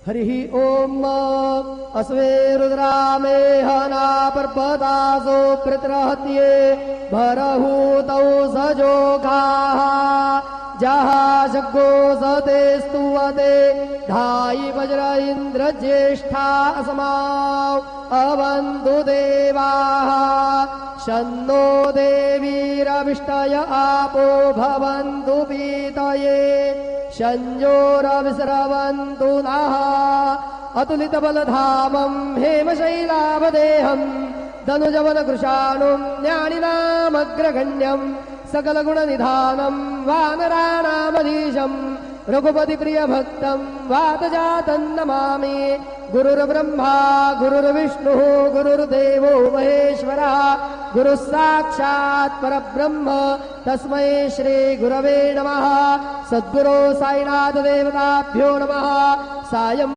हरिः ओम अस्वे रुद्रामे हना पर्वतासो पृत्रहत्ये भरहूतौ सजोखाः जहाशग्गो सते स्तुवते धायि वज्र इन्द्र ज्येष्ठा अस्माौ अवन्तु देवाः शन्नो देवीरविष्टय आपो भवन्तु पीतये शञ्जोरविस्रवन्तु नः अतुलितबलधामं हेमशैलावदेहं धनुजवनकृशानुं ज्ञानिनामग्रगण्यं सकलगुणनिधानं वानराणामधीशं रघुपतिप्रियभक्तं वातजातं नमामि। गुरुर्ब्रह्मा गुरुर्विष्णुः गुरुर्देवो महेश्वरः गुरुः साक्षात् परब्रह्म तस्मै श्री गुरवे नमः। सद्गुरो साईनाथ देवताभ्यो नमः। सायं